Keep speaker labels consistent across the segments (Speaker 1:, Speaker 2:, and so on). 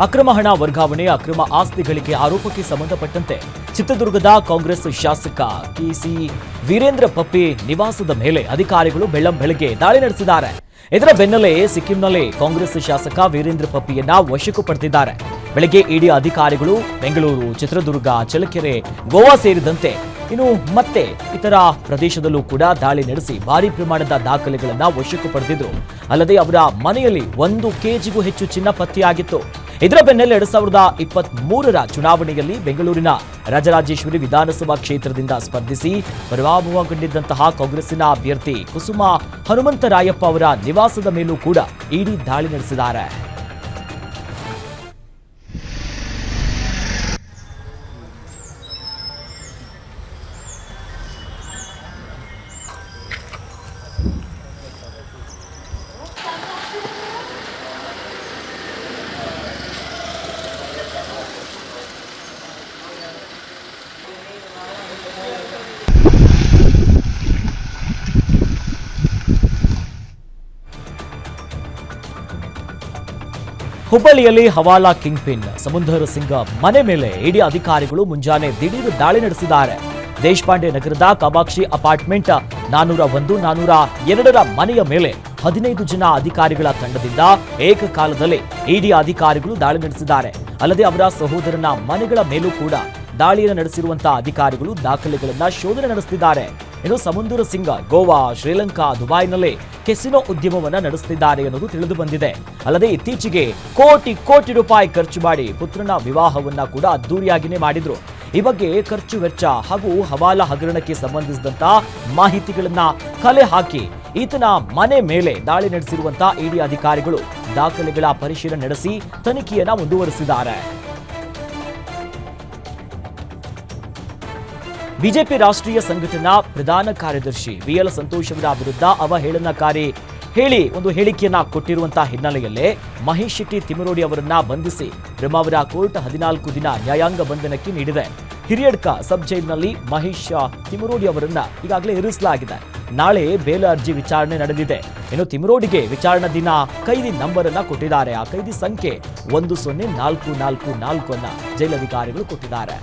Speaker 1: ಅಕ್ರಮ ಹಣ ವರ್ಗಾವಣೆ, ಅಕ್ರಮ ಆಸ್ತಿ ಗಳಿಕೆ ಆರೋಪಕ್ಕೆ ಸಂಬಂಧಪಟ್ಟಂತೆ ಚಿತ್ರದುರ್ಗದ ಕಾಂಗ್ರೆಸ್ ಶಾಸಕ ಕೆಸಿ ವೀರೇಂದ್ರ ಪಪ್ಪಿ ನಿವಾಸದ ಮೇಲೆ ಅಧಿಕಾರಿಗಳು ಬೆಳ್ಳಂಬೆಳಗ್ಗೆ ದಾಳಿ ನಡೆಸಿದ್ದಾರೆ. ಇದರ ಬೆನ್ನಲ್ಲೇ ಸಿಕ್ಕಿಂನಲ್ಲಿ ಕಾಂಗ್ರೆಸ್ ಶಾಸಕ ವೀರೇಂದ್ರ ಪಪ್ಪಿಯನ್ನ ವಶಕ್ಕೂ ಪಡೆದಿದ್ದಾರೆ. ಬೆಳಗ್ಗೆ ಇಡಿ ಅಧಿಕಾರಿಗಳು ಬೆಂಗಳೂರು, ಚಿತ್ರದುರ್ಗ, ಚಳ್ಳಕೆರೆ, ಗೋವಾ ಸೇರಿದಂತೆ ಇನ್ನು ಮತ್ತೆ ಇತರ ಪ್ರದೇಶದಲ್ಲೂ ಕೂಡ ದಾಳಿ ನಡೆಸಿ ಭಾರೀ ಪ್ರಮಾಣದ ದಾಖಲೆಗಳನ್ನ ವಶಕ್ಕೂ ಪಡೆದಿದ್ರು. ಅಲ್ಲದೆ ಅವರ ಮನೆಯಲ್ಲಿ 1 ಕೆಜಿಗೂ ಹೆಚ್ಚು ಚಿನ್ನ ಪತ್ತೆಯಾಗಿತ್ತು. ಇದರ ಬೆನ್ನಲ್ಲೇ 2023ರ ಚುನಾವಣೆಯಲ್ಲಿ ಬೆಂಗಳೂರಿನ ರಾಜರಾಜೇಶ್ವರಿ ವಿಧಾನಸಭಾ ಕ್ಷೇತ್ರದಿಂದ ಸ್ಪರ್ಧಿಸಿ ಪರಾಭವಗೊಂಡಿದ್ದಂತಹ ಕಾಂಗ್ರೆಸ್ಸಿನ ಅಭ್ಯರ್ಥಿ ಕುಸುಮಾ ಹನುಮಂತರಾಯಪ್ಪ ಅವರ ನಿವಾಸದ ಮೇಲೂ ಕೂಡ ಇಡಿ ದಾಳಿ ನಡೆಸಿದ್ದಾರೆ. ಹುಬ್ಬಳ್ಳಿಯಲ್ಲಿ ಹವಾಲಾ ಕಿಂಗ್ ಪಿನ್ ಸಮುಂದರ್ ಸಿಂಗ್ ಮನೆ ಮೇಲೆ ಇಡಿ ಅಧಿಕಾರಿಗಳು ಮುಂಜಾನೆ ದಿಢೀರ್ ದಾಳಿ ನಡೆಸಿದ್ದಾರೆ. ದೇಶಪಾಂಡೆ ನಗರದ ಕಾಮಾಕ್ಷಿ ಅಪಾರ್ಟ್ಮೆಂಟ್ 401, 402ರ ಮನೆಯ ಮೇಲೆ 15 ಜನ ಅಧಿಕಾರಿಗಳ ತಂಡದಿಂದ ಏಕಕಾಲದಲ್ಲಿ ಇಡಿ ಅಧಿಕಾರಿಗಳು ದಾಳಿ ನಡೆಸಿದ್ದಾರೆ. ಅಲ್ಲದೆ ಅವರ ಸಹೋದರನ ಮನೆಗಳ ಮೇಲೂ ಕೂಡ ದಾಳಿಯನ್ನು ನಡೆಸಿರುವಂತಹ ಅಧಿಕಾರಿಗಳು ದಾಖಲೆಗಳನ್ನ ಶೋಧನೆ ನಡೆಸುತ್ತಿದ್ದಾರೆ. ಇನ್ನು ಸಮುಂದರ್ ಸಿಂಗ್ ಗೋವಾ, ಶ್ರೀಲಂಕಾ, ದುಬೈನಲ್ಲಿ ಕೆಸಿನೋ ಉದ್ಯಮವನ್ನ ನಡೆಸುತ್ತಿದ್ದಾರೆ ಎನ್ನುವುದು ತಿಳಿದು ಬಂದಿದೆ. ಅಲ್ಲದೆ ಇತ್ತೀಚೆಗೆ ಕೋಟಿ ರೂಪಾಯಿ ಖರ್ಚು ಮಾಡಿ ಪುತ್ರನ ವಿವಾಹವನ್ನ ಕೂಡ ಅದ್ದೂರಿಯಾಗಿಯೇ ಮಾಡಿದ್ರು. ಈ ಬಗ್ಗೆ ಖರ್ಚು ವೆಚ್ಚ ಹಾಗೂ ಹವಾಲಾ ಹಗರಣಕ್ಕೆ ಸಂಬಂಧಿಸಿದಂತಹ ಮಾಹಿತಿಗಳನ್ನ ಕಲೆ ಹಾಕಿ ಈತನ ಮನೆ ಮೇಲೆ ದಾಳಿ ನಡೆಸಿರುವಂತಹ ಇಡಿ ಅಧಿಕಾರಿಗಳು ದಾಖಲೆಗಳ ಪರಿಶೀಲನೆ ನಡೆಸಿ ತನಿಖೆಯನ್ನ ಮುಂದುವರೆಸಿದ್ದಾರೆ. ಬಿಜೆಪಿ ರಾಷ್ಟ್ರೀಯ ಸಂಘಟನಾ ಪ್ರಧಾನ ಕಾರ್ಯದರ್ಶಿ ವಿಎಲ್ ಸಂತೋಷ್ ಅವರ ವಿರುದ್ಧ ಅವಹೇಳನಕಾರಿ ಹೇಳಿಕೆಯನ್ನ ಕೊಟ್ಟಿರುವಂತಹ ಹಿನ್ನೆಲೆಯಲ್ಲೇ ಮಹೇಶ್ ಶೆಟ್ಟಿ ತಿಮರೋಡಿ ಅವರನ್ನ ಬಂಧಿಸಿ ಬ್ರಹ್ಮಾವರ ಕೋರ್ಟ್ 14 ದಿನ ನ್ಯಾಯಾಂಗ ಬಂಧನಕ್ಕೆ ನೀಡಿದೆ. ಹಿರಿಯಡ್ಕ ಸಬ್ ಜೈಲಿನಲ್ಲಿ ಮಹೇಶ್ ತಿಮರೋಡಿ ಅವರನ್ನ ಈಗಾಗಲೇ ಇರಿಸಲಾಗಿದೆ. ನಾಳೆ ಬೇಲ್ ಅರ್ಜಿ ವಿಚಾರಣೆ ನಡೆದಿದೆ. ಇನ್ನು ತಿಮರೋಡಿಗೆ ವಿಚಾರಣಾ ದಿನ ಕೈದಿ ನಂಬರ್ ಅನ್ನ ಕೊಟ್ಟಿದ್ದಾರೆ. ಆ ಕೈದಿ ಸಂಖ್ಯೆ 10444 ಅನ್ನ ಜೈಲಧಿಕಾರಿಗಳು ಕೊಟ್ಟಿದ್ದಾರೆ.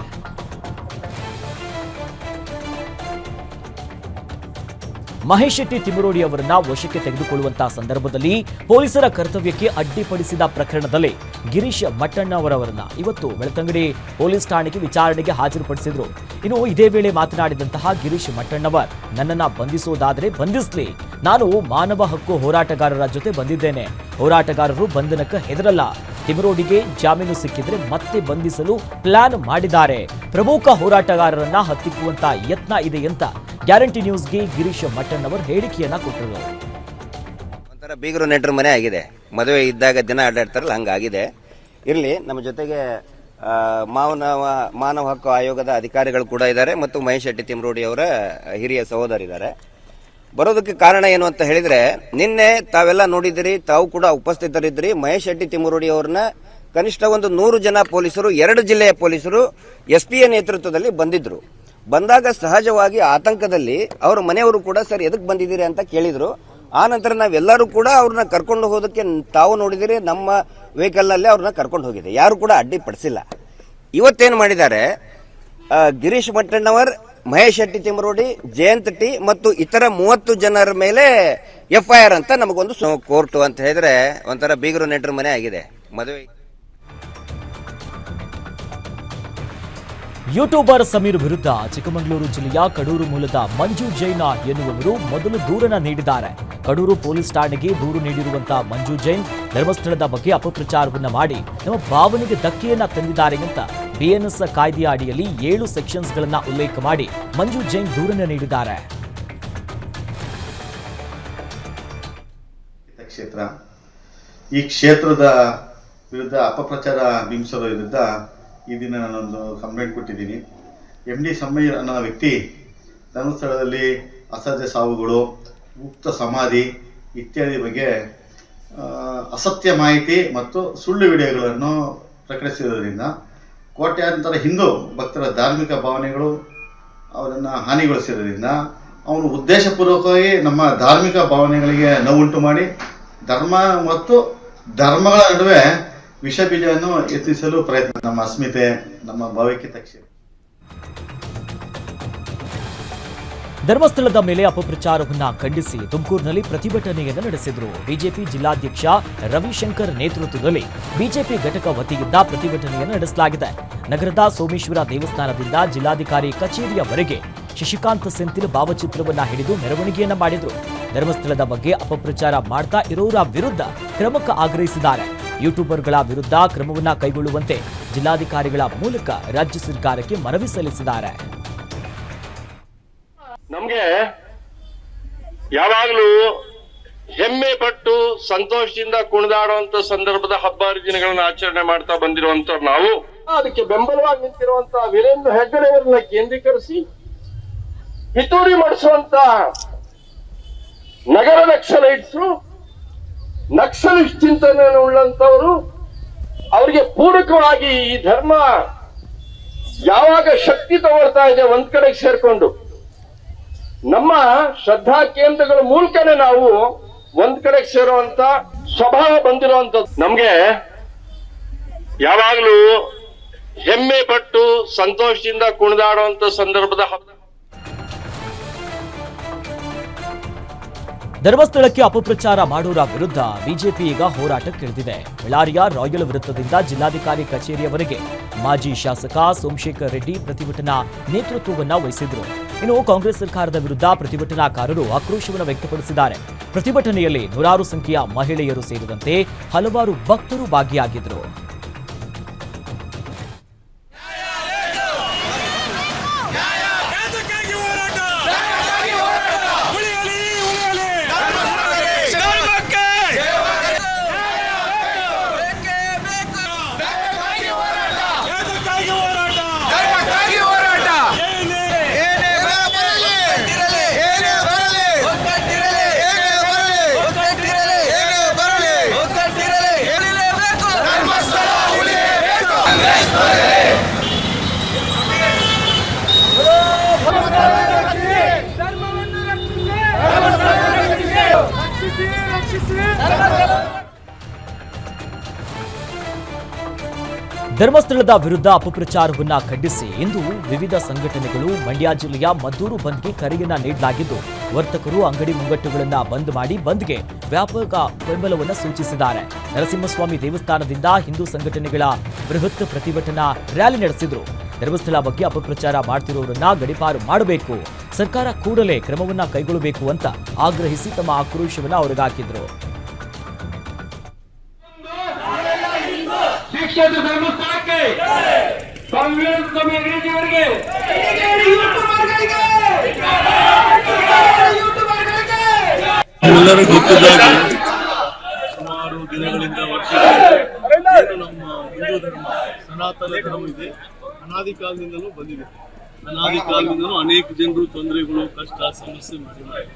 Speaker 1: ಮಹೇಶ್ ಶೆಟ್ಟಿ ತಿಮರೋಡಿ ಅವರನ್ನ ವಶಕ್ಕೆ ತೆಗೆದುಕೊಳ್ಳುವಂತಹ ಸಂದರ್ಭದಲ್ಲಿ ಪೊಲೀಸರ ಕರ್ತವ್ಯಕ್ಕೆ ಅಡ್ಡಿಪಡಿಸಿದ ಪ್ರಕರಣದಲ್ಲಿ ಗಿರೀಶ್ ಮಟ್ಟಣ್ಣವರವರನ್ನ ಇವತ್ತು ಬೆಳ್ತಂಗಡಿ ಪೊಲೀಸ್ ಠಾಣೆಗೆ ವಿಚಾರಣೆಗೆ ಹಾಜರುಪಡಿಸಿದ್ರು. ಇನ್ನು ಇದೇ ವೇಳೆ ಮಾತನಾಡಿದಂತಹ ಗಿರೀಶ್ ಮಟ್ಟಣ್ಣವರ್, ನನ್ನನ್ನ ಬಂಧಿಸೋದಾದರೆ ಬಂಧಿಸ್ಲಿ, ನಾನು ಮಾನವ ಹಕ್ಕು ಹೋರಾಟಗಾರರ ಜೊತೆ ಬಂದಿದ್ದೇನೆ. ಹೋರಾಟಗಾರರು ಬಂಧನಕ್ಕೆ ಹೆದರಲ್ಲ. ತಿಮರೋಡಿಗೆ ಜಾಮೀನು ಸಿಕ್ಕಿದ್ರೆ ಮತ್ತೆ ಬಂಧಿಸಲು ಪ್ಲಾನ್ ಮಾಡಿದ್ದಾರೆ. ಪ್ರಮುಖ ಹೋರಾಟಗಾರರನ್ನ ಹತ್ತಿಕ್ಕುವಂತ ಯತ್ನ ಇದೆ ಅಂತ ಗ್ಯಾರಂಟಿ ನ್ಯೂಸ್ಗೆ ಗಿರೀಶ್ ಮಟ್ಟಣ್ಣವರ್ ಹೇಳಿಕೆಯನ್ನ ಕೊಟ್ಟರು.
Speaker 2: ಒಂಥರ ಬೀಗರು ನೆಂಟರ ಮನೆ ಆಗಿದೆ. ಮದುವೆ ಇದ್ದಾಗ ದಿನ ಅಡ್ಡಾಡ್ತಾರಲ್ಲ ಹಂಗಾಗಿದೆ. ಇರಲಿ, ನಮ್ಮ ಜೊತೆಗೆ ಮಾನವ ಹಕ್ಕು ಆಯೋಗದ ಅಧಿಕಾರಿಗಳು ಕೂಡ ಇದ್ದಾರೆ ಮತ್ತು ಮಹೇಶ್ ಶೆಟ್ಟಿ ತಿಮರೋಡಿ ಅವರ ಹಿರಿಯ ಸಹೋದರಿದ್ದಾರೆ. ಬರೋದಕ್ಕೆ ಕಾರಣ ಏನು ಅಂತ ಹೇಳಿದ್ರೆ, ನಿನ್ನೆ ತಾವೆಲ್ಲ ನೋಡಿದಿರಿ, ತಾವು ಕೂಡ ಉಪಸ್ಥಿತರಿದ್ರಿ. ಮಹೇಶ್ ಶೆಟ್ಟಿ ತಿಮರೋಡಿ ಅವ್ರನ್ನ ಕನಿಷ್ಠ 100 ಜನ ಪೊಲೀಸರು, 2 ಜಿಲ್ಲೆಯ ಪೊಲೀಸರು ಎಸ್ಪಿಯ ನೇತೃತ್ವದಲ್ಲಿ ಬಂದಿದ್ರು. ಬಂದಾಗ ಸಹಜವಾಗಿ ಆತಂಕದಲ್ಲಿ ಅವರ ಮನೆಯವರು ಕೂಡ ಸರ್ ಎದಕ್ಕೆ ಬಂದಿದ್ದೀರಿ ಅಂತ ಕೇಳಿದ್ರು. ಆ ನಂತರ ನಾವೆಲ್ಲರೂ ಕೂಡ ಅವ್ರನ್ನ ಕರ್ಕೊಂಡು ಹೋದಕ್ಕೆ ತಾವು ನೋಡಿದಿರಿ, ನಮ್ಮ ವೆಹಿಕಲ್ ನಲ್ಲಿ ಅವ್ರನ್ನ ಕರ್ಕೊಂಡು ಹೋಗಿದೆ. ಯಾರು ಕೂಡ ಅಡ್ಡಿಪಡಿಸಿಲ್ಲ. ಇವತ್ತೇನು ಮಾಡಿದ್ದಾರೆ, ಗಿರೀಶ್ ಮಟ್ಟಣ್ಣವರ್, ಮಹೇಶ್ ಶೆಟ್ಟಿ ತಿಮರೋಡಿ, ಜಯಂತ್ ಟಿ ಮತ್ತು ಇತರ 30 ಜನರ ಮೇಲೆ FIR ಅಂತ ನಮಗೊಂದು ಕೋರ್ಟ್ ಅಂತ ಹೇಳಿದ್ರೆ ಒಂಥರ ಬೀಗರು ನೆಂಟರ ಮನೆ ಆಗಿದೆ. ಮದುವೆ
Speaker 1: ಯೂಟ್ಯೂಬರ್ ಸಮೀರ್ ವಿರುದ್ಧ ಚಿಕ್ಕಮಗಳೂರು ಜಿಲ್ಲೆಯ ಕಡೂರು ಮೂಲದ ಮಂಜು ಜೈನ್ ಎನ್ನುವವರು ಮೊದಲು ದೂರನ್ನ ನೀಡಿದ್ದಾರೆ. ಕಡೂರು ಪೊಲೀಸ್ ಠಾಣೆಗೆ ದೂರು ನೀಡಿರುವಂತಹ ಮಂಜು ಜೈನ್ ಧರ್ಮಸ್ಥಳದ ಬಗ್ಗೆ ಅಪಪ್ರಚಾರವನ್ನ ಮಾಡಿ ನಮ್ಮ ಭಾವನೆಗೆ ಧಕ್ಕೆಯನ್ನ ತಂದಿದ್ದಾರೆ ಅಂತ BNS ಕಾಯ್ದೆಯ ಅಡಿಯಲ್ಲಿ 7 ಸೆಕ್ಷನ್ಸ್ಗಳನ್ನ ಉಲ್ಲೇಖ ಮಾಡಿ ಮಂಜು ಜೈನ್ ದೂರನ್ನ ನೀಡಿದ್ದಾರೆ.
Speaker 3: ಈ ಕ್ಷೇತ್ರದ ವಿರುದ್ಧ ಅಪಪ್ರಚಾರ ಬಿಂಬಿಸೋರ ವಿರುದ್ಧ ಈ ದಿನ ನಾನೊಂದು ಕಂಪ್ಲೇಂಟ್ ಕೊಟ್ಟಿದ್ದೀನಿ. MD ಸಮೀರ್ ಅನ್ನೋ ವ್ಯಕ್ತಿ ಧರ್ಮಸ್ಥಳದಲ್ಲಿ ಅಸಹಜ ಸಾವುಗಳು, ಗುಪ್ತ ಸಮಾಧಿ ಇತ್ಯಾದಿ ಬಗ್ಗೆ ಅಸತ್ಯ ಮಾಹಿತಿ ಮತ್ತು ಸುಳ್ಳು ವಿಡಿಯೋಗಳನ್ನು ಪ್ರಕಟಿಸಿರೋದ್ರಿಂದ ಕೋಟ್ಯಾಂತರ ಹಿಂದೂ ಭಕ್ತರ ಧಾರ್ಮಿಕ ಭಾವನೆಗಳು ಅವರನ್ನು ಹಾನಿಗೊಳಿಸಿರೋದ್ರಿಂದ ಅವನು ಉದ್ದೇಶಪೂರ್ವಕವಾಗಿ ನಮ್ಮ ಧಾರ್ಮಿಕ ಭಾವನೆಗಳಿಗೆ ನೋವುಂಟು ಮಾಡಿ ಧರ್ಮ ಮತ್ತು ಧರ್ಮಗಳ ನಡುವೆ ವಿಷ ಬೀಜವನ್ನು ಯತ್ನಿಸಲು ಪ್ರಯತ್ನ. ನಮ್ಮ ಅಸ್ಮಿತೆ, ನಮ್ಮ ಭಾವೈಕ್ಯತೆ ಕ್ಷೇತ್ರ.
Speaker 1: ಧರ್ಮಸ್ಥಳದ ಮೇಲೆ ಅಪಪ್ರಚಾರವನ್ನ ಖಂಡಿಸಿ ತುಮಕೂರಿನಲ್ಲಿ ಪ್ರತಿಭಟನೆಯನ್ನು ನಡೆಸಿದರು. ಬಿಜೆಪಿ ಜಿಲ್ಲಾಧ್ಯಕ್ಷ ರವಿಶಂಕರ್ ನೇತೃತ್ವದಲ್ಲಿ ಬಿಜೆಪಿ ಘಟಕ ವತಿಯಿಂದ ಪ್ರತಿಭಟನೆಯನ್ನು ನಡೆಸಲಾಗಿದೆ. ನಗರದ ಸೋಮೇಶ್ವರ ದೇವಸ್ಥಾನದಿಂದ ಜಿಲ್ಲಾಧಿಕಾರಿ ಕಚೇರಿಯವರೆಗೆ ಶಶಿಕಾಂತ್ ಸೆಂಥಿಲ್ ಭಾವಚಿತ್ರವನ್ನ ಹಿಡಿದು ಮೆರವಣಿಗೆಯನ್ನ ಮಾಡಿದ್ರು. ಧರ್ಮಸ್ಥಳದ ಬಗ್ಗೆ ಅಪಪ್ರಚಾರ ಮಾಡ್ತಾ ಇರೋರ ವಿರುದ್ಧ ಕ್ರಮಕ್ಕೆ ಆಗ್ರಹಿಸಿದ್ದಾರೆ. ಯೂಟ್ಯೂಬರ್ಗಳ ವಿರುದ್ಧ ಕ್ರಮವನ್ನ ಕೈಗೊಳ್ಳುವಂತೆ ಜಿಲ್ಲಾಧಿಕಾರಿಗಳ ಮೂಲಕ ರಾಜ್ಯ ಸರ್ಕಾರಕ್ಕೆ ಮನವಿ ಸಲ್ಲಿಸಿದ್ದಾರೆ.
Speaker 4: ನಮ್ಗೆ ಯಾವಾಗ್ಲೂ ಹೆಮ್ಮೆ ಪಟ್ಟು ಸಂತೋಷದಿಂದ ಕುಣಿದಾಡುವಂತ ಸಂದರ್ಭದ ಹಬ್ಬ ಹರಿದಿನಗಳನ್ನ ಆಚರಣೆ ಮಾಡ್ತಾ ಬಂದಿರುವಂತ ನಾವು ಅದಕ್ಕೆ ಬೆಂಬಲವಾಗಿ ನಿಂತಿರುವಂತ ವೀರೇಂದ್ರ ಹೆಗ್ಗಡೆ ಅವರನ್ನ ಕೇಂದ್ರೀಕರಿಸಿ ಪಿತೂರಿ ಮಾಡಿಸುವಂತ ನಗರ ನಕ್ಸಲೈಟ್ಸು, ನಕ್ಸಲಿಸ್ಟ್ ಚಿಂತನೆಯನ್ನು ಉಳ್ಳಂತವರು, ಅವರಿಗೆ ಪೂರಕವಾಗಿ ಈ ಧರ್ಮ ಯಾವಾಗ ಶಕ್ತಿ ತಗೊಳ್ತಾ ಇದೆ ಒಂದ್ ಕಡೆಗೆ ಸೇರ್ಕೊಂಡು ನಮ್ಮ ಶ್ರದ್ಧಾ ಕೇಂದ್ರಗಳ ಮೂಲಕನೇ ನಾವು ಒಂದ್ ಕಡೆಗೆ ಸೇರುವಂತ ಸ್ವಭಾವ ಬಂದಿರುವಂತದ್ದು. ನಮ್ಗೆ ಯಾವಾಗ್ಲೂ ಹೆಮ್ಮೆ ಪಟ್ಟು ಸಂತೋಷದಿಂದ ಕುಣಿದಾಡುವಂತ ಸಂದರ್ಭದ
Speaker 1: ಧರ್ಮಸ್ಥಳಕ್ಕೆ ಅಪಪ್ರಚಾರ ಮಾಡೋರ ವಿರುದ್ಧ ಬಿಜೆಪಿ ಈಗ ಹೋರಾಟಕ್ಕಿಳಿದಿದೆ. ಬಳ್ಳಾರಿಯ ರಾಯಲ್ ವೃತ್ತದಿಂದ ಜಿಲ್ಲಾಧಿಕಾರಿ ಕಚೇರಿಯವರೆಗೆ ಮಾಜಿ ಶಾಸಕ ಸೋಮಶೇಖರ್ ರೆಡ್ಡಿ ಪ್ರತಿಭಟನಾ ನೇತೃತ್ವವನ್ನ ವಹಿಸಿದ್ರು. ಇನ್ನು ಕಾಂಗ್ರೆಸ್ ಸರ್ಕಾರದ ವಿರುದ್ಧ ಪ್ರತಿಭಟನಾಕಾರರು ಆಕ್ರೋಶವನ್ನು ವ್ಯಕ್ತಪಡಿಸಿದ್ದಾರೆ. ಪ್ರತಿಭಟನೆಯಲ್ಲಿ ನೂರಾರು ಸಂಖ್ಯೆಯ ಮಹಿಳೆಯರು ಸೇರಿದಂತೆ ಹಲವಾರು ಭಕ್ತರು ಭಾಗಿಯಾಗಿದ್ದರು. ಧರ್ಮಸ್ಥಳದ ವಿರುದ್ಧ ಅಪಪ್ರಚಾರವನ್ನ ಖಂಡಿಸಿ ಇಂದು ವಿವಿಧ ಸಂಘಟನೆಗಳು ಮಂಡ್ಯ ಜಿಲ್ಲೆಯ ಮದ್ದೂರು ಬಂದ್ಗೆ ಕರೆಯನ್ನ ನೀಡಲಾಗಿದ್ದು, ವರ್ತಕರು ಅಂಗಡಿ ಮುಂಗಟ್ಟುಗಳನ್ನ ಬಂದ್ ಮಾಡಿ ಬಂದ್ಗೆ ವ್ಯಾಪಕ ಬೆಂಬಲವನ್ನು ಸೂಚಿಸಿದ್ದಾರೆ. ನರಸಿಂಹಸ್ವಾಮಿ ದೇವಸ್ಥಾನದಿಂದ ಹಿಂದೂ ಸಂಘಟನೆಗಳ ಬೃಹತ್ ಪ್ರತಿಭಟನಾ ರ್ಯಾಲಿ ನಡೆಸಿದ್ರು. ಧರ್ಮಸ್ಥಳ ಬಗ್ಗೆ ಅಪಪ್ರಚಾರ ಮಾಡ್ತಿರೋರನ್ನ ಗಡೀಪಾರು ಮಾಡಬೇಕು, ಸರ್ಕಾರ ಕೂಡಲೇ ಕ್ರಮವನ್ನ ಕೈಗೊಳ್ಳಬೇಕು ಅಂತ ಆಗ್ರಹಿಸಿ ತಮ್ಮ ಆಕ್ರೋಶವನ್ನ ಹೊರಗಾಕಿದ್ರು.
Speaker 4: ಧರ್ಮಸ್ಥಳಕ್ಕೆ ಕಾಂಗ್ರೆಸ್ ಕಮಿಟಿಯವರಿಗೆ
Speaker 5: ಎಲ್ಲರೂ ಗೊತ್ತಿದ್ದಾಗ ಸುಮಾರು ದಿನಗಳಿಂದ ವರ್ಷಗಳಿಂದ ನಮ್ಮ ಹಿಂದೂ ಧರ್ಮ ಸನಾತನ ಧರ್ಮ ಇದೆ, ಅನಾದಿ ಕಾಲದಿಂದಲೂ ಬಂದಿದೆ. ಅನಾದಿ ಕಾಲದಿಂದಲೂ ಅನೇಕ ಜನರು ತೊಂದರೆಗಳು, ಕಷ್ಟ, ಸಮಸ್ಯೆ ಮಾಡಿದ್ದಾರೆ.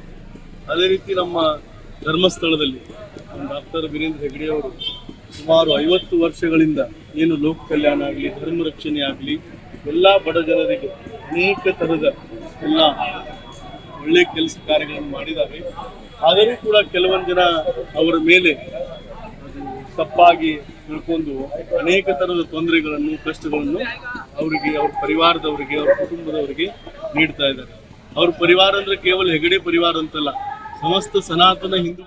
Speaker 5: ಅದೇ ರೀತಿ ನಮ್ಮ ಧರ್ಮಸ್ಥಳದಲ್ಲಿ ಡಾಕ್ಟರ್ ವೀರೇಂದ್ರ ಹೆಗ್ಗಡೆ ಅವರು ಸುಮಾರು 50 ವರ್ಷಗಳಿಂದ ಏನು ಲೋಕ ಕಲ್ಯಾಣ ಆಗಲಿ, ಧರ್ಮ ರಕ್ಷಣೆ ಆಗಲಿ, ಎಲ್ಲ ಬಡ ಜನರಿಗೆ ಅನೇಕ ಥರದ ಎಲ್ಲ ಒಳ್ಳೆ ಕೆಲಸ ಕಾರ್ಯಗಳನ್ನು ಮಾಡಿದ್ದಾರೆ. ಆದರೂ ಕೂಡ ಕೆಲವೊಂದು ಜನ ಅವರ ಮೇಲೆ ತಪ್ಪಾಗಿ ತಿಳ್ಕೊಂಡು ಅನೇಕ ಥರದ ತೊಂದರೆಗಳನ್ನು, ಕಷ್ಟಗಳನ್ನು ಅವರಿಗೆ, ಅವ್ರ ಪರಿವಾರದವರಿಗೆ, ಅವ್ರ ಕುಟುಂಬದವರಿಗೆ ನೀಡ್ತಾ ಇದ್ದಾರೆ. ಅವ್ರ ಪರಿವಾರ ಅಂದ್ರೆ ಕೇವಲ ಹೆಗಡೆ ಪರಿವಾರ ಅಂತಲ್ಲ, ಸಮಸ್ತ ಸನಾತನ ಹಿಂದೂ.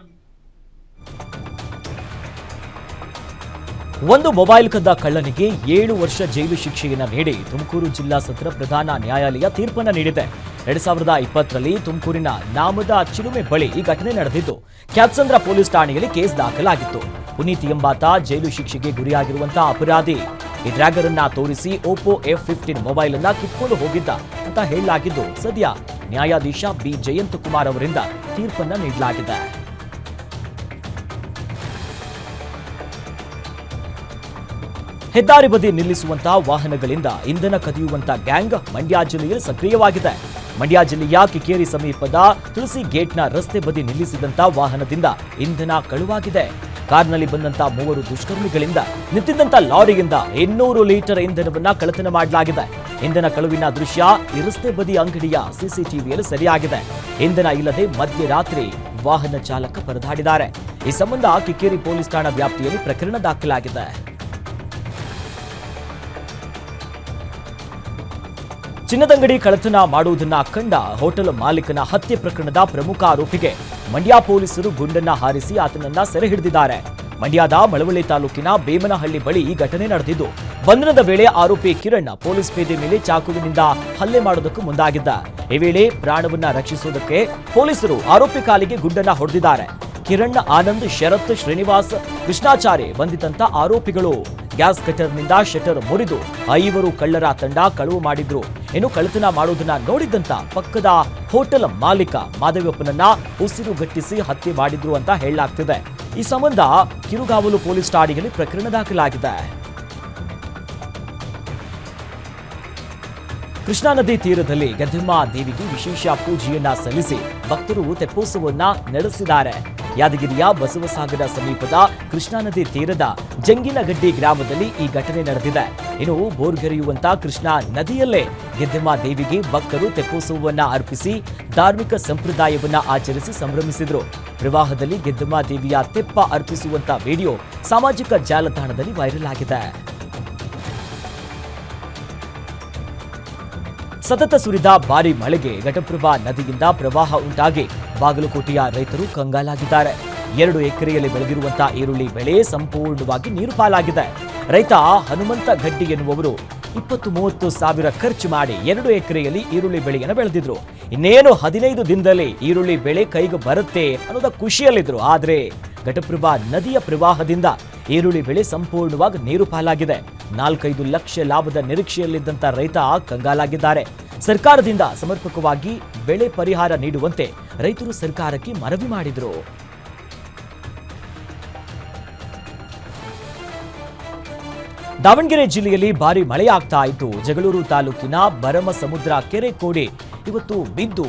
Speaker 1: ಒಂದು ಮೊಬೈಲ್ ಕದ್ದ ಕಳ್ಳನಿಗೆ 7 ವರ್ಷ ಜೈಲು ಶಿಕ್ಷೆಯನ್ನು ನೀಡಿ ತುಮಕೂರು ಜಿಲ್ಲಾ ಸತ್ರ ಪ್ರಧಾನ ನ್ಯಾಯಾಲಯ ತೀರ್ಪನ್ನು ನೀಡಿದೆ. 2020ರಲ್ಲಿ ತುಮಕೂರಿನ ನಾಮದ ಚಿಲುಮೆ ಬಳಿ ಈ ಘಟನೆ ನಡೆದಿದ್ದು, ಕ್ಯಾತ್ಸಂದ್ರ ಪೊಲೀಸ್ ಠಾಣೆಯಲ್ಲಿ ಕೇಸ್ ದಾಖಲಾಗಿತ್ತು. ಪುನೀತ್ ಎಂಬಾತ ಜೈಲು ಶಿಕ್ಷೆಗೆ ಗುರಿಯಾಗಿರುವಂತಹ ಅಪರಾಧಿ. ಈ ಡ್ರ್ಯಾಗರ್ ಅನ್ನ ತೋರಿಸಿ ಓಪೋ F15 ಮೊಬೈಲ್ ಅನ್ನ ಕಿತ್ಕೊಂಡು ಹೋಗಿದ್ದ ಅಂತ ಹೇಳಲಾಗಿದ್ದು, ಸದ್ಯ ನ್ಯಾಯಾಧೀಶ ಬಿ ಜಯಂತ್ ಕುಮಾರ್ ಅವರಿಂದ ತೀರ್ಪನ್ನು ನೀಡಲಾಗಿದೆ. ಹೆದ್ದಾರಿ ಬದಿ ನಿಲ್ಲಿಸುವಂತಹ ವಾಹನಗಳಿಂದ ಇಂಧನ ಕದಿಯುವಂತಹ ಗ್ಯಾಂಗ್ ಮಂಡ್ಯ ಜಿಲ್ಲೆಯಲ್ಲಿ ಸಕ್ರಿಯವಾಗಿದೆ. ಮಂಡ್ಯ ಜಿಲ್ಲೆಯ ಕಿಕ್ಕೇರಿ ಸಮೀಪದ ತುಳಸಿ ಗೇಟ್ನ ರಸ್ತೆ ಬದಿ ನಿಲ್ಲಿಸಿದಂತ ವಾಹನದಿಂದ ಇಂಧನ ಕಳುವಾಗಿದೆ. ಕಾರ್ನಲ್ಲಿ ಬಂದಂತ 3 ದುಷ್ಕರ್ಮಿಗಳಿಂದ ನಿಂತಿದ್ದಂತ ಲಾರಿಯಿಂದ 200 ಲೀಟರ್ ಇಂಧನವನ್ನ ಕಳ್ಳತನ ಮಾಡಲಾಗಿದೆ. ಇಂಧನ ಕಳುವಿನ ದೃಶ್ಯ ಈ ರಸ್ತೆ ಬದಿ ಅಂಗಡಿಯ ಸಿಸಿಟಿವಿಯಲ್ಲಿ ಸೆರೆಯಾಗಿದೆ. ಇಂಧನ ಇಲ್ಲದೆ ಮಧ್ಯರಾತ್ರಿ ವಾಹನ ಚಾಲಕ ಪರದಾಡಿದ್ದಾರೆ. ಈ ಸಂಬಂಧ ಕಿಕ್ಕೇರಿ ಪೊಲೀಸ್ ಠಾಣಾ ವ್ಯಾಪ್ತಿಯಲ್ಲಿ ಪ್ರಕರಣ ದಾಖಲಾಗಿದೆ. ಚಿನ್ನದಂಗಡಿ ಕಳ್ಳತನ ಮಾಡುವುದನ್ನ ಕಂಡ ಹೋಟೆಲ್ ಮಾಲೀಕನ ಹತ್ಯೆ ಪ್ರಕರಣದ ಪ್ರಮುಖ ಆರೋಪಿಗೆ ಮಂಡ್ಯ ಪೊಲೀಸರು ಗುಂಡನ್ನ ಹಾರಿಸಿ ಆತನನ್ನ ಸೆರೆ ಹಿಡಿದಿದ್ದಾರೆ. ಮಂಡ್ಯದ ಮಳವಳ್ಳಿ ತಾಲೂಕಿನ ಬೇಮನಹಳ್ಳಿ ಬಳಿ ಈ ಘಟನೆ ನಡೆದಿದ್ದು, ಬಂಧನದ ವೇಳೆ ಆರೋಪಿ ಕಿರಣ್ ಪೊಲೀಸ್ ಪೇದೆ ಮೇಲೆ ಚಾಕುವಿನಿಂದ ಹಲ್ಲೆ ಮಾಡೋದಕ್ಕೂ ಮುಂದಾಗಿದ್ದ. ಈ ವೇಳೆ ಪ್ರಾಣವನ್ನ ರಕ್ಷಿಸುವುದಕ್ಕೆ ಪೊಲೀಸರು ಆರೋಪಿ ಕಾಲಿಗೆ ಗುಂಡನ್ನ ಹೊಡೆದಿದ್ದಾರೆ. ಕಿರಣ್, ಆನಂದ್, ಶರತ್, ಶ್ರೀನಿವಾಸ್, ಕೃಷ್ಣಾಚಾರಿ ಬಂಧಿತಂತ ಆರೋಪಿಗಳು ಗ್ಯಾಸ್ ಕಟರ್ನಿಂದ ಶಟರ್ ಮುರಿದು 5 ಕಳ್ಳರ ತಂಡ ಕಳವು ಮಾಡಿದ್ರು. ಇನ್ನು ಕಳ್ಳತನ ಮಾಡೋದನ್ನ ನೋಡಿದಂತ ಪಕ್ಕದ ಹೋಟೆಲ್ ಮಾಲೀಕ ಮಾದೇವಪ್ಪನನ್ನ ಉಸಿರುಗಟ್ಟಿಸಿ ಹತ್ಯೆ ಮಾಡಿದ್ರು ಅಂತ ಹೇಳಲಾಗ್ತಿದೆ. ಈ ಸಂಬಂಧ ಕಿರುಗಾವಲು ಪೊಲೀಸ್ ಠಾಣೆಯಲ್ಲಿ ಪ್ರಕರಣ ದಾಖಲಾಗಿದೆ. ಕೃಷ್ಣಾ ನದಿ ತೀರದಲ್ಲಿ ಗದ್ದೆಮ್ಮ ದೇವಿಗೆ ವಿಶೇಷ ಪೂಜೆಯನ್ನ ಸಲ್ಲಿಸಿ ಭಕ್ತರು ತೆಪ್ಪೋತ್ಸವವನ್ನ ನಡೆಸಿದ್ದಾರೆ. ಯಾದಗಿರಿಯ ಬಸವಸಾಗರ ಸಮೀಪದ ಕೃಷ್ಣಾ ನದಿ ತೀರದ ಜಂಗಿನಗಡ್ಡಿ ಗ್ರಾಮದಲ್ಲಿ ಈ ಘಟನೆ ನಡೆದಿದೆ. ಇನ್ನು ಬೋರ್ಗರೆಯುವಂತ ಕೃಷ್ಣಾ ನದಿಯಲ್ಲೇ ಗೆದ್ದೆಮ್ಮ ದೇವಿಗೆ ಭಕ್ತರು ತೆಪ್ಪೋತ್ಸವವನ್ನ ಅರ್ಪಿಸಿ ಧಾರ್ಮಿಕ ಸಂಪ್ರದಾಯವನ್ನ ಆಚರಿಸಿ ಸಂಭ್ರಮಿಸಿದ್ರು. ಪ್ರವಾಹದಲ್ಲಿ ಗೆದ್ದೆಮ್ಮ ದೇವಿಯ ತೆಪ್ಪ ಅರ್ಪಿಸುವಂತ ವಿಡಿಯೋ ಸಾಮಾಜಿಕ ಜಾಲತಾಣದಲ್ಲಿ ವೈರಲ್ ಆಗಿದೆ. ಸತತ ಸುರಿದ ಭಾರಿ ಮಳೆಗೆ ಘಟಪ್ರಭಾ ನದಿಯಿಂದ ಪ್ರವಾಹ ಉಂಟಾಗಿ ಬಾಗಲಕೋಟೆಯ ರೈತರು ಕಂಗಾಲಾಗಿದ್ದಾರೆ. 2 ಎಕರೆಯಲ್ಲಿ ಬೆಳೆದಿರುವಂತಹ ಈರುಳ್ಳಿ ಬೆಳೆ ಸಂಪೂರ್ಣವಾಗಿ ನೀರು ಪಾಲಾಗಿದೆ. ರೈತ ಹನುಮಂತ ಗಡ್ಡಿ ಎನ್ನುವವರು 20-30 ಸಾವಿರ ಖರ್ಚು ಮಾಡಿ 2 ಎಕರೆಯಲ್ಲಿ ಈರುಳ್ಳಿ ಬೆಳೆಯನ್ನು ಬೆಳೆದಿದ್ರು. ಇನ್ನೇನು 15 ದಿನದಲ್ಲಿ ಈರುಳ್ಳಿ ಬೆಳೆ ಕೈಗೆ ಬರುತ್ತೆ ಅನ್ನೋದ ಖುಷಿಯಲ್ಲಿದ್ರು. ಆದರೆ ಘಟಪ್ರಭಾ ನದಿಯ ಪ್ರವಾಹದಿಂದ ಈರುಳ್ಳಿ ಬೆಳೆ ಸಂಪೂರ್ಣವಾಗಿ ನೀರು ಪಾಲಾಗಿದೆ. 4-5 ಲಕ್ಷ ಲಾಭದ ನಿರೀಕ್ಷೆಯಲ್ಲಿದ್ದಂತ ರೈತ ಕಂಗಾಲಾಗಿದ್ದಾರೆ. ಸರ್ಕಾರದಿಂದ ಸಮರ್ಪಕವಾಗಿ ಬೆಳೆ ಪರಿಹಾರ ನೀಡುವಂತೆ ರೈತರು ಸರ್ಕಾರಕ್ಕೆ ಮನವಿ ಮಾಡಿದರು. ದಾವಣಗೆರೆ ಜಿಲ್ಲೆಯಲ್ಲಿ ಭಾರಿ ಮಳೆಯಾಗ್ತಾ ಇತ್ತು. ಜಗಳೂರು ತಾಲೂಕಿನ ಭರಮಸಮುದ್ರ ಕೆರೆ ಕೋಡಿ ಇವತ್ತು ಬಿದ್ದು,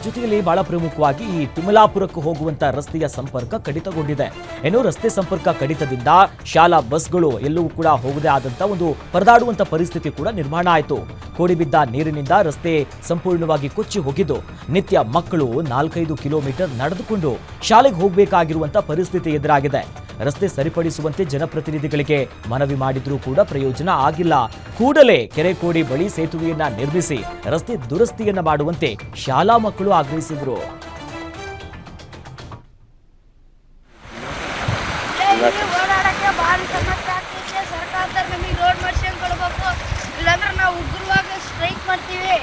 Speaker 1: ಜೊತೆಯಲ್ಲಿ ಬಹಳ ಪ್ರಮುಖವಾಗಿ ಈ ತಿಮ್ಮಲಾಪುರಕ್ಕೆ ಹೋಗುವಂತ ರಸ್ತೆಯ ಸಂಪರ್ಕ ಕಡಿತಗೊಂಡಿದೆ. ಏನು ರಸ್ತೆ ಸಂಪರ್ಕ ಕಡಿತದಿಂದ ಶಾಲಾ ಬಸ್ಗಳು ಎಲ್ಲವೂ ಕೂಡ ಹೋಗದೆ ಆದಂತ ಒಂದು ಪರದಾಡುವಂತ ಪರಿಸ್ಥಿತಿ ಕೂಡ ನಿರ್ಮಾಣ ಆಯಿತು. ಕೋಡಿ ಬಿದ್ದ ನೀರಿನಿಂದ ರಸ್ತೆ ಸಂಪೂರ್ಣವಾಗಿ ಕೊಚ್ಚಿ ಹೋಗಿದ್ದು, ನಿತ್ಯ ಮಕ್ಕಳು 4-5 ಕಿಲೋಮೀಟರ್ ನಡೆದುಕೊಂಡು ಶಾಲೆಗೆ ಹೋಗಬೇಕಾಗಿರುವಂತ ಪರಿಸ್ಥಿತಿ ಎದುರಾಗಿದೆ. ರಸ್ತೆ ಸರಿಪಡಿಸುವಂತೆ ಜನಪ್ರತಿನಿಧಿಗಳಿಗೆ ಮನವಿ ಮಾಡಿದ್ರೂ ಕೂಡ ಪ್ರಯೋಜನ ಆಗಿಲ್ಲ. ಕೂಡಲೇ ಕೆರೆಕೋಡಿ ಬಳಿ ಸೇತುವೆಯನ್ನ ನಿರ್ಮಿಸಿ ರಸ್ತೆ ದುರಸ್ತಿಯನ್ನ ಮಾಡುವಂತೆ ಶಾಲಾ ಮಕ್ಕಳು ಆಗ್ರಹಿಸಿದ್ರು.
Speaker 6: ಓಡಾಡಕ್ಕೆ ಭಾರಿ ಸಮಸ್ಯೆ ಆಗ್ತೈತೆ. ಸರ್ಕಾರದವ್ರು ನಮಗೆ ರೋಡ್ ಮಾಡ್ಸ್ಕೊಂಡ್ ಕೊಡ್ಬೇಕು, ಇಲ್ಲಾಂದ್ರೆ ನಾವು ಉಗ್ರವಾಗಿ ಸ್ಟ್ರೈಕ್ ಮಾಡ್ತೀವಿ.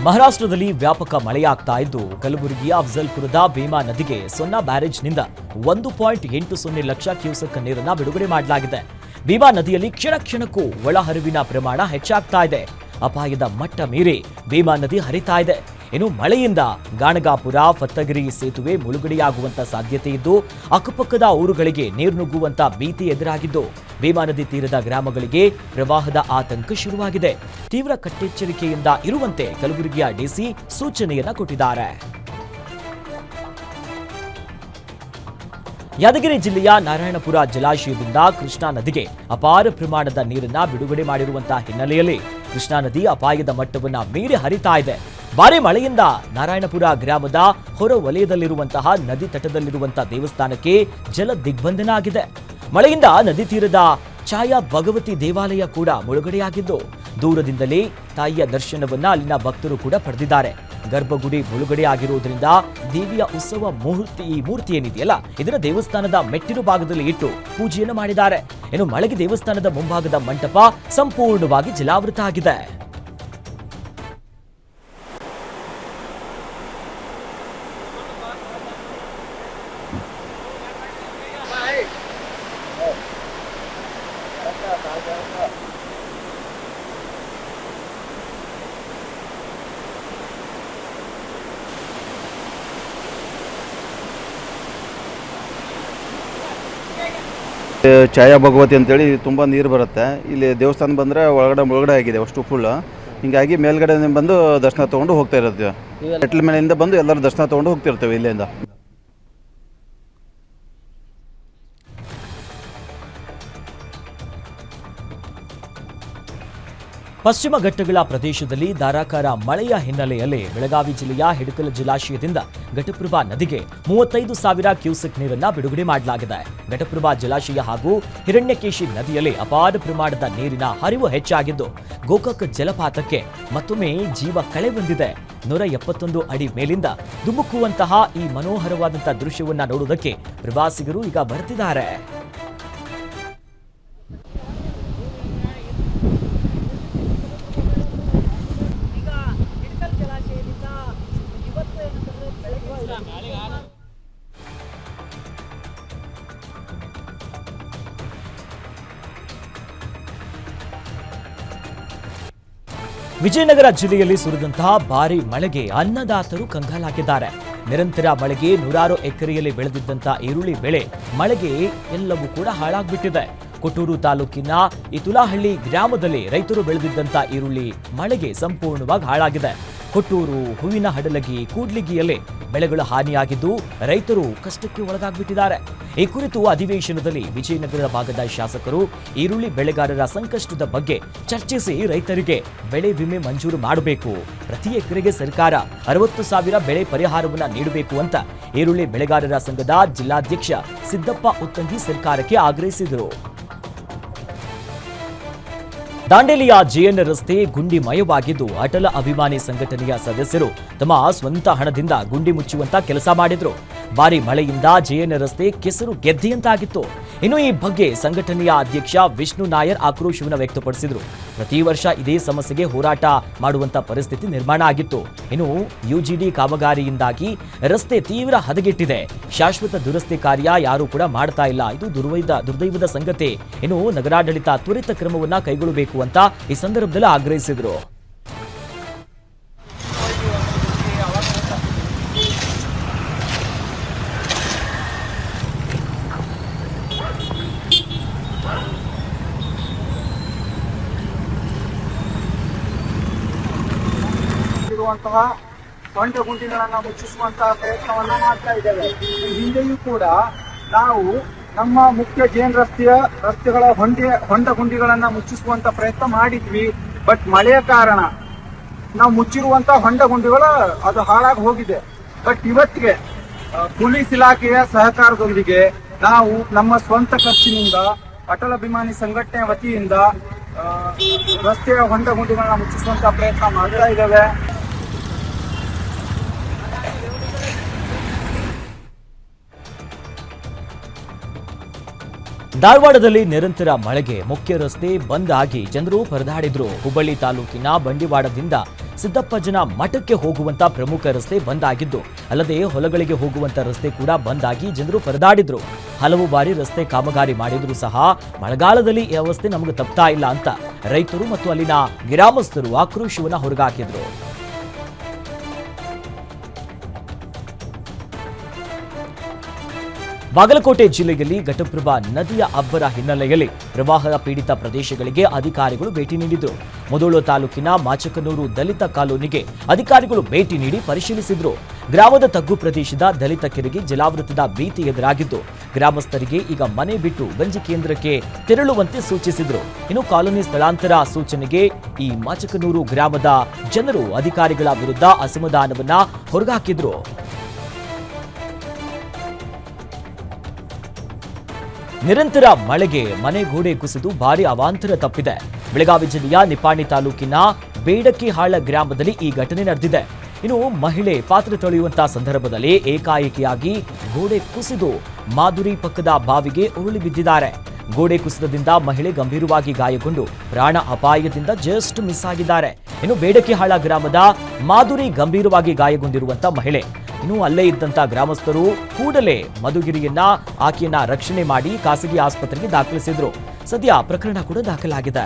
Speaker 1: ಮಹಾರಾಷ್ಟ್ರದಲ್ಲಿ ವ್ಯಾಪಕ ಮಳೆಯಾಗ್ತಾ ಇದ್ದು, ಕಲಬುರಗಿಯ ಅಫ್ಜಲ್ಪುರದ ಭೀಮಾ ನದಿಗೆ ಸೊನ್ನಾ ಬ್ಯಾರೇಜ್ನಿಂದ 1.80 ಲಕ್ಷ ಕ್ಯೂಸೆಕ್ ನೀರನ್ನ ಬಿಡುಗಡೆ ಮಾಡಲಾಗಿದೆ. ಭೀಮಾ ನದಿಯಲ್ಲಿ ಕ್ಷಣಕ್ಕೂ ಒಳಹರಿವಿನ ಪ್ರಮಾಣ ಹೆಚ್ಚಾಗ್ತಾ ಇದೆ. ಅಪಾಯದ ಮಟ್ಟ ಮೀರಿ ಭೀಮಾ ನದಿ ಹರಿತಾ ಇದೆ. ಇನ್ನು ಮಳೆಯಿಂದ ಗಾಣಗಾಪುರ ಫತ್ತಗಿರಿ ಸೇತುವೆ ಮುಳುಗಡೆಯಾಗುವಂತ ಸಾಧ್ಯತೆ ಇದ್ದು, ಅಕ್ಕಪಕ್ಕದ ಊರುಗಳಿಗೆ ನೀರು ನುಗ್ಗುವಂತ ಭೀತಿ ಎದುರಾಗಿದ್ದು, ಭೀಮಾ ನದಿ ತೀರದ ಗ್ರಾಮಗಳಿಗೆ ಪ್ರವಾಹದ ಆತಂಕ ಶುರುವಾಗಿದೆ. ತೀವ್ರ ಕಟ್ಟೆಚ್ಚರಿಕೆಯಿಂದ ಇರುವಂತೆ ಕಲಬುರಗಿಯ ಡಿಸಿ ಸೂಚನೆಯನ್ನ ಕೊಟ್ಟಿದ್ದಾರೆ. ಯಾದಗಿರಿ ಜಿಲ್ಲೆಯ ನಾರಾಯಣಪುರ ಜಲಾಶಯದಿಂದ ಕೃಷ್ಣಾ ನದಿಗೆ ಅಪಾರ ಪ್ರಮಾಣದ ನೀರನ್ನ ಬಿಡುಗಡೆ ಮಾಡಿರುವಂತಹ ಹಿನ್ನೆಲೆಯಲ್ಲಿ ಕೃಷ್ಣಾ ನದಿ ಅಪಾಯದ ಮಟ್ಟವನ್ನ ಮೀರಿ ಹರಿತಾ ಇದೆ. ಭಾರಿ ಮಳೆಯಿಂದ ನಾರಾಯಣಪುರ ಗ್ರಾಮದ ಹೊರ ವಲಯದಲ್ಲಿರುವಂತಹ ನದಿ ತಟದಲ್ಲಿರುವಂತಹ ದೇವಸ್ಥಾನಕ್ಕೆ ಜಲ ದಿಗ್ಬಂಧನ ಆಗಿದೆ. ಮಳೆಯಿಂದ ನದಿ ತೀರದ ಛಾಯಾ ಭಗವತಿ ದೇವಾಲಯ ಕೂಡ ಮುಳುಗಡೆಯಾಗಿದ್ದು, ದೂರದಿಂದಲೇ ತಾಯಿಯ ದರ್ಶನವನ್ನ ಅಲ್ಲಿನ ಭಕ್ತರು ಕೂಡ ಪಡೆದಿದ್ದಾರೆ. ಗರ್ಭಗುಡಿ ಮುಳುಗಡೆ ಆಗಿರುವುದರಿಂದ ದೇವಿಯ ಉತ್ಸವ ಮೂರ್ತಿ ಏನಿದೆಯಲ್ಲ, ಇದನ್ನ ದೇವಸ್ಥಾನದ ಮೆಟ್ಟಿಲು ಭಾಗದಲ್ಲಿ ಇಟ್ಟು ಪೂಜೆಯನ್ನು ಮಾಡಿದ್ದಾರೆ. ಇನ್ನು ಮಳೆಗೆ ದೇವಸ್ಥಾನದ ಮುಂಭಾಗದ ಮಂಟಪ ಸಂಪೂರ್ಣವಾಗಿ ಜಲಾವೃತ ಆಗಿದೆ.
Speaker 7: ಛಾಯಾ ಭಗವತಿ ಅಂತೇಳಿ ತುಂಬ ನೀರು ಬರುತ್ತೆ. ಇಲ್ಲಿ ದೇವಸ್ಥಾನ ಬಂದರೆ ಒಳಗಡೆ ಆಗಿದೆ ಅಷ್ಟು ಫುಲ್. ಹೀಗಾಗಿ ಮೇಲ್ಗಡೆ ಬಂದು ದರ್ಶನ ತೊಗೊಂಡು ಹೋಗ್ತಾ ಇರುತ್ತೆ. ಮೆಟ್ಲ ಮೇಲಿಂದ ಬಂದು ಎಲ್ಲರೂ ದರ್ಶನ ತೊಗೊಂಡು ಹೋಗ್ತಿರ್ತೇವೆ ಇಲ್ಲಿಂದ.
Speaker 1: ಪಶ್ಚಿಮ ಘಟ್ಟಗಳ ಪ್ರದೇಶದಲ್ಲಿ ಧಾರಾಕಾರ ಮಳೆಯ ಹಿನ್ನೆಲೆಯಲ್ಲಿ ಬೆಳಗಾವಿ ಜಿಲ್ಲೆಯ ಹಿಡಕಲ್ ಜಲಾಶಯದಿಂದ ಘಟಪ್ರಭಾ ನದಿಗೆ 35,000 ಕ್ಯೂಸೆಕ್ ನೀರನ್ನು ಬಿಡುಗಡೆ ಮಾಡಲಾಗಿದೆ. ಘಟಪ್ರಭಾ ಜಲಾಶಯ ಹಾಗೂ ಹಿರಣ್ಯಕೇಶಿ ನದಿಯಲ್ಲಿ ಅಪಾರ ಪ್ರಮಾಣದ ನೀರಿನ ಹರಿವು ಹೆಚ್ಚಾಗಿದ್ದು ಗೋಕಾಕ್ ಜಲಪಾತಕ್ಕೆ ಮತ್ತೊಮ್ಮೆ ಜೀವ ಕಳೆ ಬಂದಿದೆ. 171 ಅಡಿ ಮೇಲಿಂದ ಧುಮುಕುವಂತಹ ಈ ಮನೋಹರವಾದಂತಹ ದೃಶ್ಯವನ್ನ ನೋಡುವುದಕ್ಕೆ ಪ್ರವಾಸಿಗರು ಈಗ ಬರ್ತಿದ್ದಾರೆ. ವಿಜಯನಗರ ಜಿಲ್ಲೆಯಲ್ಲಿ ಸುರಿದಂತಹ ಭಾರೀ ಮಳೆಗೆ ಅನ್ನದಾತರು ಕಂಗಾಲಾಗಿದ್ದಾರೆ. ನಿರಂತರ ಮಳೆಗೆ ನೂರಾರು ಎಕರೆಯಲ್ಲಿ ಬೆಳೆದಿದ್ದಂತಹ ಈರುಳ್ಳಿ ಬೆಳೆ ಮಳೆಗೆ ಎಲ್ಲವೂ ಕೂಡ ಹಾಳಾಗ್ಬಿಟ್ಟಿದೆ. ಕೊಟ್ಟೂರು ತಾಲೂಕಿನ ಇತುಲಹಳ್ಳಿ ಗ್ರಾಮದಲ್ಲಿ ರೈತರು ಬೆಳೆದಿದ್ದಂತ ಈರುಳ್ಳಿ ಮಳೆಗೆ ಸಂಪೂರ್ಣವಾಗಿ ಹಾಳಾಗಿದೆ. ಕೊಟ್ಟೂರು, ಹೂವಿನ ಹಡಲಗಿ, ಕೂಡ್ಲಿಗಿಯಲ್ಲಿ ಬೆಳೆಗಳು ಹಾನಿಯಾಗಿದ್ದು ರೈತರು ಕಷ್ಟಕ್ಕೆ ಒಳಗಾಗ್ಬಿಟ್ಟಿದ್ದಾರೆ. ಈ ಕುರಿತು ಅಧಿವೇಶನದಲ್ಲಿ ವಿಜಯನಗರ ಭಾಗದ ಶಾಸಕರು ಈರುಳ್ಳಿ ಬೆಳೆಗಾರರ ಸಂಕಷ್ಟದ ಬಗ್ಗೆ ಚರ್ಚಿಸಿ ರೈತರಿಗೆ ಬೆಳೆ ವಿಮೆ ಮಂಜೂರು ಮಾಡಬೇಕು, ಪ್ರತಿ ಎಕರೆಗೆ ಸರ್ಕಾರ 60,000 ಬೆಳೆ ಪರಿಹಾರವನ್ನು ನೀಡಬೇಕು ಅಂತ ಈರುಳ್ಳಿ ಬೆಳೆಗಾರರ ಸಂಘದ ಜಿಲ್ಲಾಧ್ಯಕ್ಷ ಸಿದ್ದಪ್ಪ ಉತ್ತಂಗಿ ಸರ್ಕಾರಕ್ಕೆ ಆಗ್ರಹಿಸಿದರು. ದಾಂಡೇಲಿಯ ಜೆಎನ್ ರಸ್ತೆ ಗುಂಡಿಮಯವಾಗಿದ್ದು ಅಟಲ ಅಭಿಮಾನಿ ಸಂಘಟನೆಯ ಸದಸ್ಯರು ತಮ್ಮ ಸ್ವಂತ ಹಣದಿಂದ ಗುಂಡಿ ಮುಚ್ಚುವಂತ ಕೆಲಸ ಮಾಡಿದ್ರು. ಭಾರಿ ಮಳೆಯಿಂದ ಜೆಎನ್ ರಸ್ತೆ ಕೆಸರು ಗೆದ್ದೆಯಂತಾಗಿತ್ತು. ಇನ್ನು ಈ ಬಗ್ಗೆ ಸಂಘಟನೆಯ ಅಧ್ಯಕ್ಷ ವಿಷ್ಣು ನಾಯರ್ ಆಕ್ರೋಶವನ್ನು ವ್ಯಕ್ತಪಡಿಸಿದ್ರು. ಪ್ರತಿ ವರ್ಷ ಇದೇ ಸಮಸ್ಯೆಗೆ ಹೋರಾಟ ಮಾಡುವಂತ ಪರಿಸ್ಥಿತಿ ನಿರ್ಮಾಣ ಆಗಿತ್ತು. ಇನ್ನು ಯುಜಿಡಿ ಕಾಮಗಾರಿಯಿಂದಾಗಿ ರಸ್ತೆ ತೀವ್ರ ಹದಗೆಟ್ಟಿದೆ. ಶಾಶ್ವತ ದುರಸ್ತಿ ಕಾರ್ಯ ಯಾರೂ ಕೂಡ ಮಾಡ್ತಾ ಇಲ್ಲ. ಇದು ದುರ್ದೈವದ ಸಂಗತಿ. ಇನ್ನು ನಗರಾಡಳಿತ ತ್ವರಿತ ಕ್ರಮವನ್ನ ಕೈಗೊಳ್ಳಬೇಕು ಅಂತ ಈ ಸಂದರ್ಭದಲ್ಲಿ ಆಗ್ರಹಿಸಿದ್ರು.
Speaker 8: ಹೊಂಡ ಗುಂಡಿಗಳನ್ನ ಮುಚ್ಚಿಸುವಂತಹ ಪ್ರಯತ್ನವನ್ನ ಮಾಡ್ತಾ ಇದ್ದೇವೆ. ಈ ಹಿಂದೆಯೂ ಕೂಡ ನಾವು ನಮ್ಮ ಮುಖ್ಯ ಜೇನ್ ರಸ್ತೆಗಳ ಹೊಂಡ ಗುಂಡಿಗಳನ್ನ ಮುಚ್ಚಿಸುವಂತ ಪ್ರಯತ್ನ ಮಾಡಿದ್ವಿ. ಬಟ್ ಮಳೆಯ ಕಾರಣ ನಾವು ಮುಚ್ಚಿರುವಂತ ಹೊಂಡ ಗುಂಡಿಗಳು ಅದು ಹಾಳಾಗಿ ಹೋಗಿದೆ. ಬಟ್ ಇವತ್ತಿಗೆ ಪೊಲೀಸ್ ಇಲಾಖೆಯ ಸಹಕಾರದೊಂದಿಗೆ ನಾವು ನಮ್ಮ ಸ್ವಂತ ಖರ್ಚಿನಿಂದ ಅಟಲ್ ಅಭಿಮಾನಿ ಸಂಘಟನೆ ವತಿಯಿಂದ ರಸ್ತೆಯ ಹೊಂಡ ಗುಂಡಿಗಳನ್ನ ಮುಚ್ಚಿಸುವಂತ ಪ್ರಯತ್ನ ಮಾಡ್ತಾ ಇದ್ದೇವೆ.
Speaker 1: ಧಾರವಾಡದಲ್ಲಿ ನಿರಂತರ ಮಳೆಗೆ ಮುಖ್ಯ ರಸ್ತೆ ಬಂದ್ ಆಗಿ ಜನರು ಪರದಾಡಿದ್ರು. ಹುಬ್ಬಳ್ಳಿ ತಾಲೂಕಿನ ಬಂಡಿವಾಡದಿಂದ ಸಿದ್ದಪ್ಪಜ್ಜನ ಮಠಕ್ಕೆ ಹೋಗುವಂತ ಪ್ರಮುಖ ರಸ್ತೆ ಬಂದ್ ಆಗಿದ್ದು, ಅಲ್ಲದೆ ಹೊಲಗಳಿಗೆ ಹೋಗುವಂತ ರಸ್ತೆ ಕೂಡ ಬಂದ್ ಆಗಿ ಜನರು ಪರದಾಡಿದ್ರು. ಹಲವು ಬಾರಿ ರಸ್ತೆ ಕಾಮಗಾರಿ ಮಾಡಿದ್ರು ಸಹ ಮಳೆಗಾಲದಲ್ಲಿ ಈ ಅವಸ್ಥೆ ನಮಗೆ ತಪ್ತಾ ಇಲ್ಲ ಅಂತ ರೈತರು ಮತ್ತು ಅಲ್ಲಿನ ಗ್ರಾಮಸ್ಥರು ಆಕ್ರೋಶವನ್ನ ಹೊರಗಾಕಿದ್ರು. ಬಾಗಲಕೋಟೆ ಜಿಲ್ಲೆಯಲ್ಲಿ ಘಟಪ್ರಭಾ ನದಿಯ ಅಬ್ಬರ ಹಿನ್ನೆಲೆಯಲ್ಲಿ ಪ್ರವಾಹ ಪೀಡಿತ ಪ್ರದೇಶಗಳಿಗೆ ಅಧಿಕಾರಿಗಳು ಭೇಟಿ ನೀಡಿದರು. ಮುಧೋಳ ತಾಲೂಕಿನ ಮಾಚಕನೂರು ದಲಿತ ಕಾಲೋನಿಗೆ ಅಧಿಕಾರಿಗಳು ಭೇಟಿ ನೀಡಿ ಪರಿಶೀಲಿಸಿದ್ರು. ಗ್ರಾಮದ ತಗ್ಗು ಪ್ರದೇಶದ ದಲಿತ ಕೆರೆಗೆ ಜಲಾವೃತದ ಭೀತಿ ಎದುರಾಗಿದ್ದು ಗ್ರಾಮಸ್ಥರಿಗೆ ಈಗ ಮನೆ ಬಿಟ್ಟು ಗಂಜಿ ಕೇಂದ್ರಕ್ಕೆ ತೆರಳುವಂತೆ ಸೂಚಿಸಿದ್ರು. ಇನ್ನು ಕಾಲೋನಿ ಸ್ಥಳಾಂತರ ಸೂಚನೆಗೆ ಈ ಮಾಚಕನೂರು ಗ್ರಾಮದ ಜನರು ಅಧಿಕಾರಿಗಳ ವಿರುದ್ಧ ಅಸಮಾಧಾನವನ್ನ ಹೊರಗಾಕಿದ್ರು. ನಿರಂತರ ಮಳೆಗೆ ಮನೆ ಗೋಡೆ ಕುಸಿದು ಭಾರಿ ಅವಾಂತರ ತಪ್ಪಿದೆ. ಬೆಳಗಾವಿ ಜಿಲ್ಲೆಯ ನಿಪ್ಪಾಣಿ ತಾಲೂಕಿನ ಬೇಡಕಿಹಾಳ ಗ್ರಾಮದಲ್ಲಿ ಈ ಘಟನೆ ನಡೆದಿದೆ. ಇನ್ನು ಮಹಿಳೆ ಪಾತ್ರೆ ತೊಳೆಯುವಂತಹ ಸಂದರ್ಭದಲ್ಲಿ ಏಕಾಏಕಿಯಾಗಿ ಗೋಡೆ ಕುಸಿದು ಮಾಧುರಿ ಪಕ್ಕದ ಬಾವಿಗೆ ಉರುಳಿ ಬಿದ್ದಿದ್ದಾರೆ. ಗೋಡೆ ಕುಸಿತದಿಂದ ಮಹಿಳೆ ಗಂಭೀರವಾಗಿ ಗಾಯಗೊಂಡು ಪ್ರಾಣ ಅಪಾಯದಿಂದ ಜಸ್ಟ್ ಮಿಸ್ ಆಗಿದ್ದಾರೆ. ಇನ್ನು ಬೇಡಕಿಹಾಳ ಗ್ರಾಮದ ಮಾಧುರಿ ಗಂಭೀರವಾಗಿ ಗಾಯಗೊಂಡಿರುವಂತ ಮಹಿಳೆ. ಇನ್ನು ಅಲ್ಲೇ ಇದ್ದಂತ ಗ್ರಾಮಸ್ಥರು ಕೂಡಲೇ ಮಧುಗಿರಿಯನ್ನ ಆಕೆಯನ್ನ ರಕ್ಷಣೆ ಮಾಡಿ ಖಾಸಗಿ ಆಸ್ಪತ್ರೆಗೆ ದಾಖಲಿಸಿದ್ರು. ಸದ್ಯ ಪ್ರಕರಣ ಕೂಡ ದಾಖಲಾಗಿದೆ.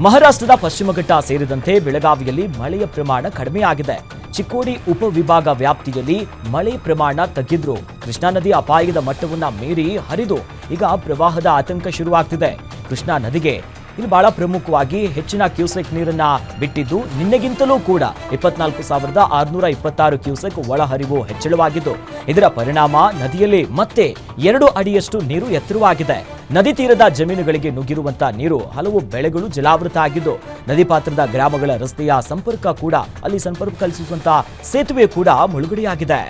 Speaker 1: ಮಹಾರಾಷ್ಟ್ರದ ಪಶ್ಚಿಮ ಘಟ್ಟ ಸೇರಿದಂತೆ ಬೆಳಗಾವಿಯಲ್ಲಿ ಮಳೆಯ ಪ್ರಮಾಣ ಕಡಿಮೆಯಾಗಿದೆ. ಚಿಕ್ಕೋಡಿ ಉಪವಿಭಾಗ ವ್ಯಾಪ್ತಿಯಲ್ಲಿ ಮಳೆ ಪ್ರಮಾಣ ತಗ್ಗಿದ್ರು. ಕೃಷ್ಣಾ ನದಿ ಅಪಾಯದ ಮಟ್ಟವನ್ನ ಮೀರಿ ಹರಿದು ಈಗ ಪ್ರವಾಹದ ಆತಂಕ ಶುರುವಾಗ್ತಿದೆ. ಕೃಷ್ಣಾ ನದಿಗೆ ಇಲ್ಲಿ ಬಹಳ ಪ್ರಮುಖವಾಗಿ ಹೆಚ್ಚಿನ ಕ್ಯೂಸೆಕ್ ನೀರನ್ನ ಬಿಟ್ಟಿದ್ದು ನಿನ್ನೆಗಿಂತಲೂ ಕೂಡ 24,626 ಕ್ಯೂಸೆಕ್ ಒಳಹರಿವು ಹೆಚ್ಚಳವಾಗಿದ್ದು ಇದರ ಪರಿಣಾಮ ನದಿಯಲ್ಲಿ ಮತ್ತೆ 2 ಅಡಿಯಷ್ಟು ನೀರು ಎತ್ತರವಾಗಿದೆ. ನದಿ ತೀರದ ಜಮೀನುಗಳಿಗೆ ನುಗ್ಗಿರುವಂತಹ ನೀರು ಹಲವು ಬೆಳೆಗಳು ಜಲಾವೃತ ಆಗಿದ್ದು ನದಿ ಪಾತ್ರದ ಗ್ರಾಮಗಳ ರಸ್ತೆಯ ಸಂಪರ್ಕ ಕೂಡ ಅಲ್ಲಿ ಸಂಪರ್ಕ ಕಲ್ಪಿಸುವಂತಹ ಸೇತುವೆ ಕೂಡ ಮುಳುಗಡೆಯಾಗಿದೆ.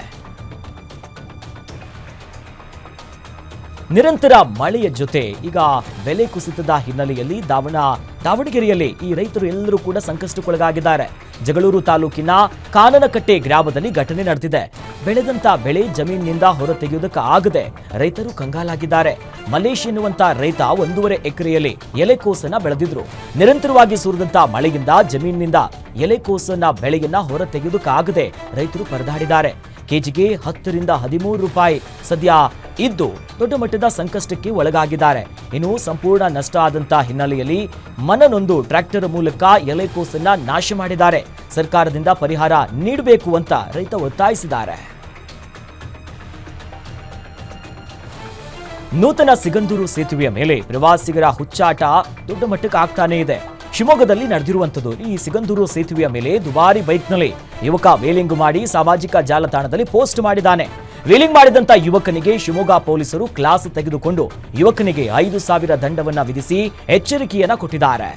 Speaker 1: ನಿರಂತರ ಮಳೆಯ ಜೊತೆ ಈಗ ಬೆಲೆ ಕುಸಿತದ ಹಿನ್ನೆಲೆಯಲ್ಲಿ ದಾವಣಗೆರೆಯಲ್ಲಿ ಈ ರೈತರು ಎಲ್ಲರೂ ಕೂಡ ಸಂಕಷ್ಟಕ್ಕೊಳಗಾಗಿದ್ದಾರೆ. ಜಗಳೂರು ತಾಲೂಕಿನ ಕಾನನಕಟ್ಟೆ ಗ್ರಾಮದಲ್ಲಿ ಘಟನೆ ನಡೆದಿದೆ. ಬೆಳೆದಂತ ಬೆಳೆ ಜಮೀನಿನಿಂದ ಹೊರತೆಗೆಯುವುದಕ್ಕಾಗದೆ ರೈತರು ಕಂಗಾಲಾಗಿದ್ದಾರೆ. ಮಲೇಶ್ ಎನ್ನುವಂತ ರೈತ 1.5 ಎಕರೆಯಲ್ಲಿ ಎಲೆಕೋಸನ್ನ ಬೆಳೆದಿದ್ರು. ನಿರಂತರವಾಗಿ ಸುರಿದಂತ ಮಳೆಯಿಂದ ಜಮೀನಿನಿಂದ ಎಲೆಕೋಸನ್ನ ಬೆಳೆಯನ್ನ ಹೊರತೆಗೆಯುವುದಕ್ಕಾಗದೆ ರೈತರು ಪರದಾಡಿದ್ದಾರೆ. ಕೆಜಿಗೆ 10 ರಿಂದ 13 ರೂಪಾಯಿ ಸದ್ಯ ಇದ್ದು ದೊಡ್ಡ ಮಟ್ಟದ ಸಂಕಷ್ಟಕ್ಕೆ ಒಳಗಾಗಿದ್ದಾರೆ. ಇನ್ನು ಸಂಪೂರ್ಣ ನಷ್ಟ ಆದಂತ ಹಿನ್ನೆಲೆಯಲ್ಲಿ ಮನನೊಂದು ಟ್ರ್ಯಾಕ್ಟರ್ ಮೂಲಕ ಎಲೆಕೋಸನ್ನ ನಾಶ ಮಾಡಿದ್ದಾರೆ. ಸರ್ಕಾರದಿಂದ ಪರಿಹಾರ ನೀಡಬೇಕು ಅಂತ ರೈತ ಒತ್ತಾಯಿಸಿದ್ದಾರೆ. ನೂತನ ಸಿಗಂದೂರು ಸೇತುವೆಯ ಮೇಲೆ ಪ್ರವಾಸಿಗರ ಹುಚ್ಚಾಟ ದೊಡ್ಡ ಮಟ್ಟಕ್ಕೆ ಆಗ್ತಾನೇ ಇದೆ. ಶಿವಮೊಗ್ಗದಲ್ಲಿ ನಡೆದಿರುವಂಥದ್ದು ಈ ಸಿಗಂದೂರು ಸೇತುವೆಯ ಮೇಲೆ ದುಬಾರಿ ಬೈಕ್ನಲ್ಲಿ ಯುವಕ ವೇಲಿಂಗ್ ಮಾಡಿ ಸಾಮಾಜಿಕ ಜಾಲತಾಣದಲ್ಲಿ ಪೋಸ್ಟ್ ಮಾಡಿದ್ದಾನೆ. ವೇಲಿಂಗ್ ಮಾಡಿದಂತ ಯುವಕನಿಗೆ ಶಿವಮೊಗ್ಗ ಪೊಲೀಸರು ಕ್ಲಾಸ್ ತೆಗೆದುಕೊಂಡು ಯುವಕನಿಗೆ 5,000 ದಂಡವನ್ನ ವಿಧಿಸಿ ಎಚ್ಚರಿಕೆಯನ್ನ ಕೊಟ್ಟಿದ್ದಾರೆ.